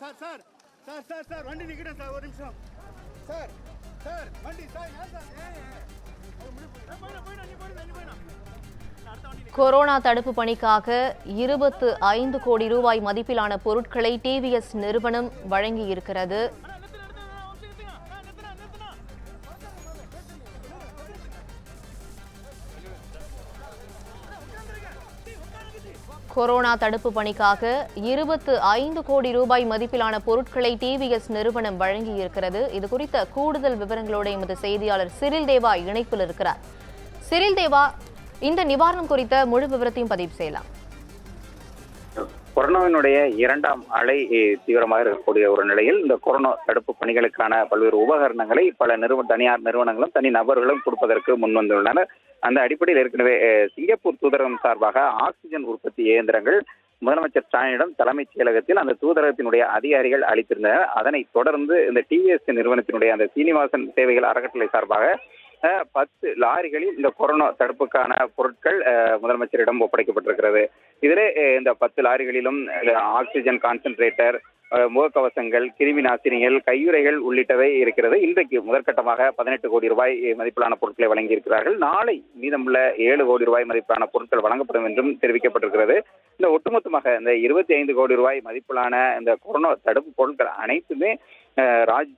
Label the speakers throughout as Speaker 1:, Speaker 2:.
Speaker 1: Sir sir sir sir sir வண்டி நிற்கிறேன் sir, ஒரு நிமிஷம் சார். சார் வண்டி சார், ஏன் சார்
Speaker 2: கொரோனா தடுப்பு பணிக்காக 25 கோடி ரூபாய் மதிப்பிலான பொருட்களை டிவிஎஸ் நிறுவனம் வழங்கியிருக்கிறது. கொரோனா தடுப்பு பணிக்காக 25 கோடி ரூபாய் மதிப்பிலான பொருட்களை டிவிஎஸ் நிறுவனம் வழங்கியிருக்கிறது. இது குறித்த கூடுதல் விவரங்களோடு எமது செய்தியாளர் சிறில் தேவா இணைப்பில் இருக்கிறார். சிறில் தேவா, இந்த நிவாரணம் குறித்த முழு விவரத்தையும் பதிவு செய்யலாம்.
Speaker 3: கொரோனாவினுடைய 2ஆம் அலை தீவிரமாக இருக்கக்கூடிய ஒரு நிலையில் இந்த கொரோனா தடுப்பு பணிகளுக்கான பல்வேறு உபகரணங்களை பல தனியார் நிறுவனங்களும் தனி நபர்களும் கொடுப்பதற்கு முன்வந்துள்ளனர். அந்த அடிப்படையில் ஏற்கனவே சிங்கப்பூர் தூதரகம் சார்பாக ஆக்சிஜன் உற்பத்தி இயந்திரங்கள் முதலமைச்சர் ஸ்டாலினிடம் தலைமைச் செயலகத்தில் அந்த தூதரகத்தினுடைய அதிகாரிகள் அளித்திருந்தனர். அதனைத் தொடர்ந்து இந்த டிவிஎஸ் நிறுவனத்தினுடைய அந்த சீனிவாசன் சேவைகள் அறக்கட்டளை சார்பாக 10 லாரிகளில் இந்த கொரோனா தடுப்புக்கான பொருட்கள் முதலமைச்சரிடம் ஒப்படைக்கப்பட்டிருக்கிறது. இதிலே இந்த 10 லாரிகளிலும் ஆக்சிஜன் கான்சென்ட்ரேட்டர், முகக்கவசங்கள், கிருமி நாசினிகள், கையுறைகள் உள்ளிட்டவை இருக்கிறது. இன்றைக்கு முதற்கட்டமாக 18 கோடி ரூபாய் மதிப்பிலான பொருட்களை வழங்கியிருக்கிறார்கள். நாளை மீதமுள்ள 7 கோடி ரூபாய் மதிப்பிலான பொருட்கள் வழங்கப்படும் என்றும் தெரிவிக்கப்பட்டிருக்கிறது. இந்த ஒட்டுமொத்தமாக இந்த 25 கோடி ரூபாய் மதிப்பிலான இந்த கொரோனா தடுப்பு பொருட்கள் அனைத்துமே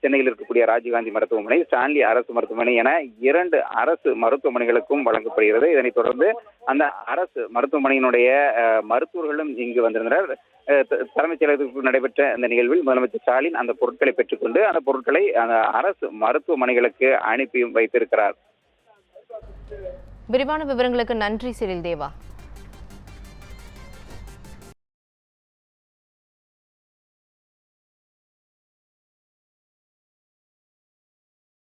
Speaker 3: சென்னையில் இருக்கக்கூடிய ராஜீவ்காந்தி மருத்துவமனை, ஸ்டான்லி அரசு மருத்துவமனை என 2 அரசு மருத்துவமனைகளுக்கும் வழங்கப்படுகிறது. இதனைத் தொடர்ந்து அந்த அரசு மருத்துவமனையினுடைய மருத்துவர்களும் இங்கு வந்திருந்தனர். தலைமைச் செயலகத்தில் நடைபெற்ற இந்த நிகழ்வில் முதலமைச்சர் ஸ்டாலின் அந்த பொருட்களை பெற்றுக்கொண்டு அந்த பொருட்களை அந்த அரசு மருத்துவமனைகளுக்கு அனுப்பியும் வைத்திருக்கிறார்.
Speaker 2: விரிவான விவரங்களுக்கு நன்றி சிறில் தேவா.